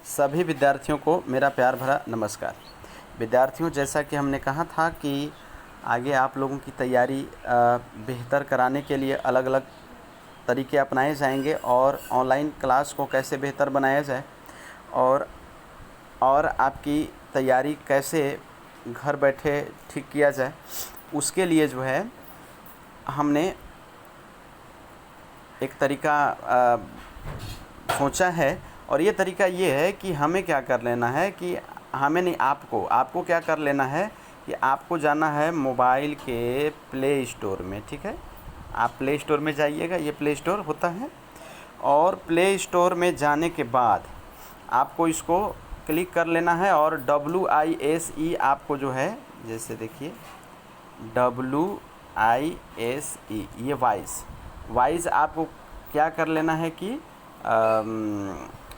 सभी विद्यार्थियों को मेरा प्यार भरा नमस्कार। विद्यार्थियों, जैसा कि हमने कहा था कि आगे आप लोगों की तैयारी बेहतर कराने के लिए अलग अलग तरीके अपनाए जाएंगे और ऑनलाइन क्लास को कैसे बेहतर बनाया जाए और आपकी तैयारी कैसे घर बैठे ठीक किया जाए, उसके लिए जो है हमने एक तरीका सोचा है। और ये तरीका ये है कि हमें क्या कर लेना है कि हमें नहीं, आपको क्या कर लेना है कि आपको जाना है मोबाइल के प्ले स्टोर में। ठीक है, आप प्ले स्टोर में जाइएगा, ये प्ले स्टोर होता है। और प्ले स्टोर में जाने के बाद आपको इसको क्लिक कर लेना है और WISE आपको जो है, जैसे देखिए WISE, ये वाइस आपको क्या कर लेना है कि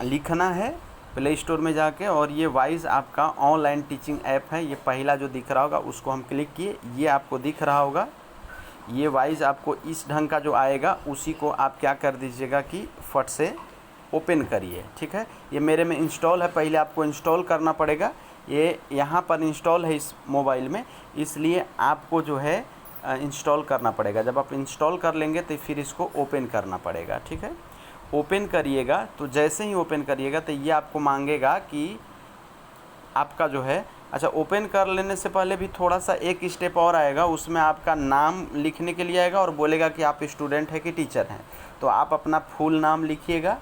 लिखना है प्ले स्टोर में जाके। और ये वाइस आपका ऑनलाइन टीचिंग ऐप है। ये पहला जो दिख रहा होगा उसको हम क्लिक किए, ये आपको दिख रहा होगा। ये वाइस आपको इस ढंग का जो आएगा उसी को आप क्या कर दीजिएगा कि फट से ओपन करिए। ठीक है, ये मेरे में इंस्टॉल है, पहले आपको इंस्टॉल करना पड़ेगा। ये यहाँ पर इंस्टॉल है इस मोबाइल में, इसलिए आपको जो है इंस्टॉल करना पड़ेगा। जब आप इंस्टॉल कर लेंगे तो फिर इसको ओपन करना पड़ेगा। ठीक है, ओपन करिएगा तो जैसे ही ओपन करिएगा तो ये आपको मांगेगा कि आपका जो है, अच्छा, ओपन कर लेने से पहले भी थोड़ा सा एक स्टेप और आएगा, उसमें आपका नाम लिखने के लिए आएगा और बोलेगा कि आप स्टूडेंट है कि टीचर हैं। तो आप अपना फुल नाम लिखिएगा,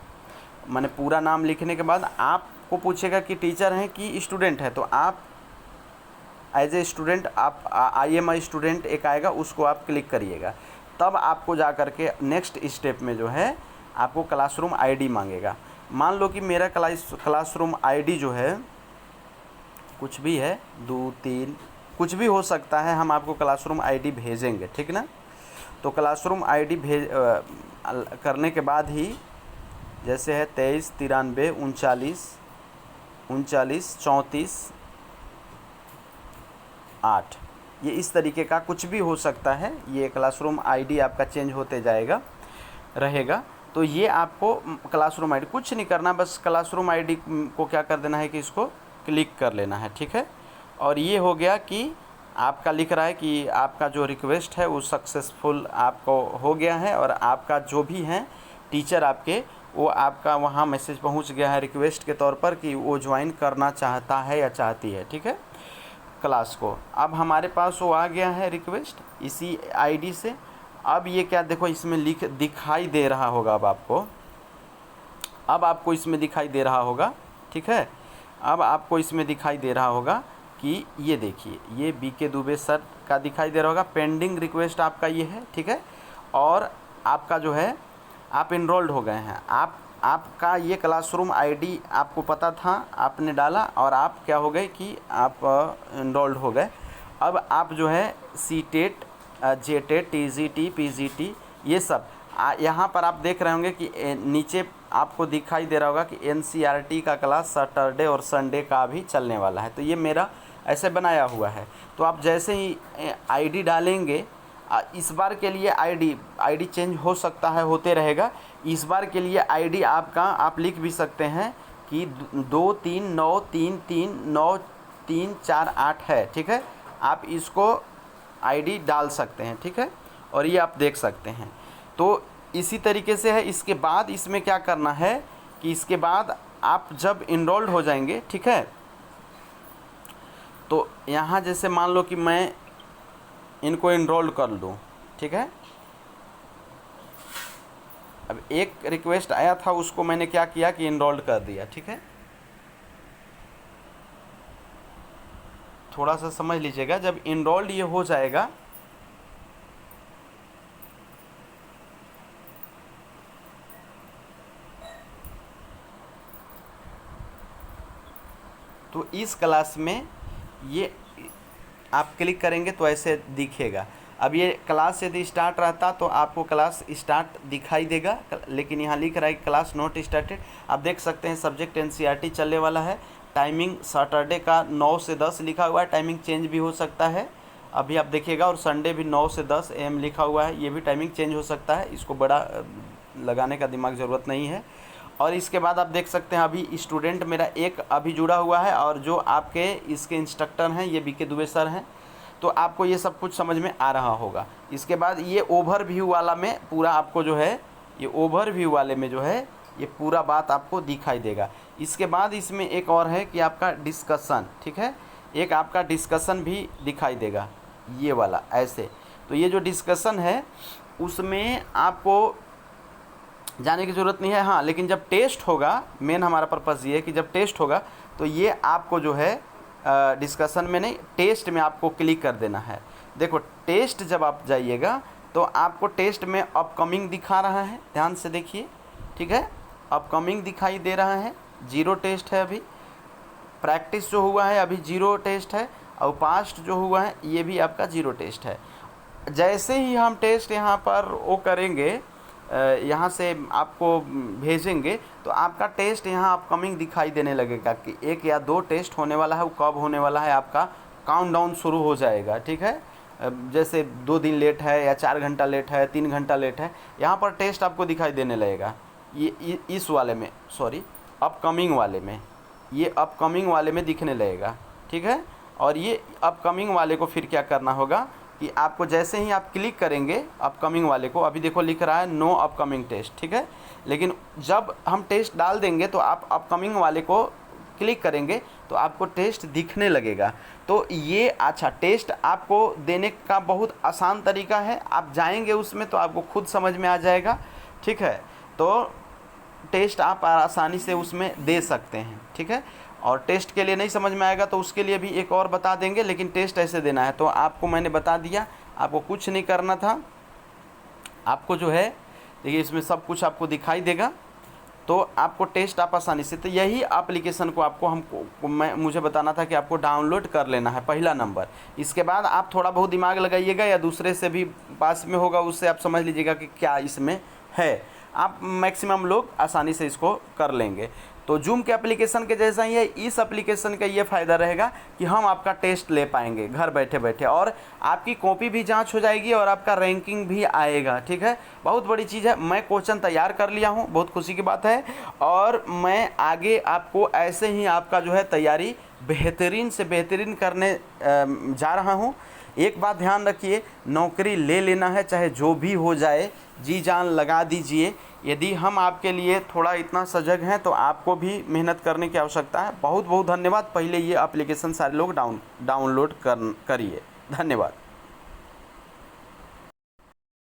माने पूरा नाम लिखने के बाद आपको पूछेगा कि टीचर हैं कि स्टूडेंट है। तो आप एज ए स्टूडेंट, आप आई एम आई स्टूडेंट एक आएगा, उसको आप क्लिक करिएगा। तब आपको जा कर के नेक्स्ट स्टेप में जो है आपको क्लासरूम आईडी मांगेगा। मान लो कि मेरा क्लासरूम आईडी जो है कुछ भी है, 2 3 कुछ भी हो सकता है, हम आपको क्लासरूम आईडी भेजेंगे। ठीक ना, तो क्लासरूम आईडी करने के बाद ही जैसे है 23 93 39 39 34 8, ये इस तरीके का कुछ भी हो सकता है। ये क्लासरूम आईडी आपका चेंज होते जाएगा रहेगा। तो ये आपको क्लासरूम आईडी, कुछ नहीं करना, बस क्लासरूम आईडी को क्या कर देना है कि इसको क्लिक कर लेना है। ठीक है, और ये हो गया कि आपका लिख रहा है कि आपका जो रिक्वेस्ट है वो सक्सेसफुल आपको हो गया है और आपका जो भी हैं टीचर आपके, वो आपका वहाँ मैसेज पहुँच गया है रिक्वेस्ट के तौर पर कि वो ज्वाइन करना चाहता है या चाहती है। ठीक है, क्लास को। अब हमारे पास वो आ गया है रिक्वेस्ट इसी आईडी से। अब ये क्या देखो, इसमें दिखाई दे रहा होगा। अब आपको इसमें दिखाई दे रहा होगा। ठीक है, अब आपको इसमें दिखाई दे रहा होगा कि ये देखिए, ये BK दुबे सर का दिखाई दे रहा होगा। पेंडिंग रिक्वेस्ट आपका ये है। ठीक है, और आपका जो है आप इनरोल्ड हो गए हैं। आपका ये क्लासरूम आईडी आपको पता था, आपने डाला और आप क्या हो गए कि आप इनरोल्ड हो गए। अब आप जो है CTET JTET TGT PGT ये सब यहाँ पर आप देख रहे होंगे कि नीचे आपको दिखाई दे रहा होगा कि NCERT का क्लास सैटरडे और संडे का भी चलने वाला है। तो ये मेरा ऐसे बनाया हुआ है। तो आप जैसे ही आईडी डालेंगे, इस बार के लिए आईडी चेंज हो सकता है, होते रहेगा। इस बार के लिए आईडी आपका आप लिख भी सकते हैं कि 23933934 है। ठीक है, आप इसको आईडी डाल सकते हैं। ठीक है, और ये आप देख सकते हैं। तो इसी तरीके से है। इसके बाद इसमें क्या करना है कि इसके बाद आप जब इनरोल्ड हो जाएंगे, ठीक है, तो यहाँ जैसे मान लो कि मैं इनको इनरोल्ड कर लूँ। ठीक है, अब एक रिक्वेस्ट आया था, उसको मैंने क्या किया कि इनरोल्ड कर दिया। ठीक है, थोड़ा सा समझ लीजिएगा। जब इनरोल्ड ये हो जाएगा तो इस क्लास में ये आप क्लिक करेंगे तो ऐसे दिखेगा। अब ये क्लास यदि स्टार्ट रहता तो आपको क्लास स्टार्ट दिखाई देगा, लेकिन यहाँ लिख रहा है क्लास नॉट स्टार्टेड। आप देख सकते हैं सब्जेक्ट NCERT चलने वाला है। टाइमिंग सैटरडे का 9 से 10 लिखा हुआ है, टाइमिंग चेंज भी हो सकता है, अभी आप देखिएगा। और संडे भी 9 से 10 AM लिखा हुआ है, ये भी टाइमिंग चेंज हो सकता है। इसको बड़ा लगाने का दिमाग ज़रूरत नहीं है। और इसके बाद आप देख सकते हैं अभी स्टूडेंट मेरा एक अभी जुड़ा हुआ है और जो आपके इसके इंस्ट्रक्टर हैं ये बीके दुबे सर हैं। तो आपको ये सब कुछ समझ में आ रहा होगा। इसके बाद ये ओवरव्यू वाला में पूरा आपको जो है, ये ओवरव्यू वाले में जो है ये पूरा बात आपको दिखाई देगा। इसके बाद इसमें एक और है कि आपका डिस्कशन, ठीक है, एक आपका डिस्कशन भी दिखाई देगा ये वाला ऐसे। तो ये जो डिस्कशन है उसमें आपको जाने की ज़रूरत नहीं है, हाँ, लेकिन जब टेस्ट होगा, मेन हमारा पर्पज़ ये है कि जब टेस्ट होगा तो ये आपको जो है डिस्कशन में नहीं, टेस्ट में आपको क्लिक कर देना है। देखो टेस्ट जब आप जाइएगा तो आपको टेस्ट में अपकमिंग दिखा रहा है, ध्यान से देखिए, ठीक है, अपकमिंग दिखाई दे रहा है, 0 टेस्ट है। अभी प्रैक्टिस जो हुआ है अभी 0 टेस्ट है, और पास्ट जो हुआ है ये भी आपका 0 टेस्ट है। जैसे ही हम टेस्ट यहाँ पर वो करेंगे, यहाँ से आपको भेजेंगे तो आपका टेस्ट यहाँ अपकमिंग दिखाई देने लगेगा कि 1 या 2 टेस्ट होने वाला है, वो कब होने वाला है आपका काउंटडाउन शुरू हो जाएगा, ठीक है। जैसे 2 दिन लेट है या 4 घंटा लेट है, 3 घंटा लेट है, यहाँ पर टेस्ट आपको दिखाई देने लगेगा। ये इस वाले में, सॉरी, अपकमिंग वाले में, ये अपकमिंग वाले में दिखने लगेगा, ठीक है। और ये अपकमिंग वाले को फिर क्या करना होगा कि आपको जैसे ही आप क्लिक करेंगे अपकमिंग वाले को, अभी देखो लिख रहा है नो अपकमिंग टेस्ट, ठीक है, लेकिन जब हम टेस्ट डाल देंगे तो आप अपकमिंग वाले को क्लिक करेंगे तो आपको टेस्ट दिखने लगेगा। तो ये अच्छा टेस्ट आपको देने का बहुत आसान तरीका है, आप जाएंगे उसमें तो आपको खुद समझ में आ जाएगा, ठीक है। तो टेस्ट आप आसानी से उसमें दे सकते हैं, ठीक है। और टेस्ट के लिए नहीं समझ में आएगा तो उसके लिए भी एक और बता देंगे, लेकिन टेस्ट ऐसे देना है। तो आपको मैंने बता दिया, आपको कुछ नहीं करना था, आपको जो है देखिए इसमें सब कुछ आपको दिखाई देगा। तो आपको टेस्ट आप आसानी से, तो यही एप्लीकेशन को आपको मुझे बताना था कि आपको डाउनलोड कर लेना है, पहला नंबर। इसके बाद आप थोड़ा बहुत दिमाग लगाइएगा या दूसरे से भी पास में होगा उससे आप समझ लीजिएगा कि क्या इसमें है, आप मैक्सिमम लोग आसानी से इसको कर लेंगे। तो जूम के एप्लीकेशन के जैसा ही है, इस एप्लीकेशन का ये फ़ायदा रहेगा कि हम आपका टेस्ट ले पाएंगे घर बैठे बैठे, और आपकी कॉपी भी जांच हो जाएगी और आपका रैंकिंग भी आएगा, ठीक है। बहुत बड़ी चीज़ है, मैं क्वेश्चन तैयार कर लिया हूँ, बहुत खुशी की बात है, और मैं आगे आपको ऐसे ही आपका जो है तैयारी बेहतरीन से बेहतरीन करने जा रहा हूँ। एक बात ध्यान रखिए, नौकरी ले लेना है चाहे जो भी हो जाए, जी जान लगा दीजिए। यदि हम आपके लिए थोड़ा इतना सजग हैं तो आपको भी मेहनत करने की आवश्यकता है। बहुत बहुत धन्यवाद। पहले ये एप्लीकेशन सारे लोग डाउनलोड करिए। धन्यवाद।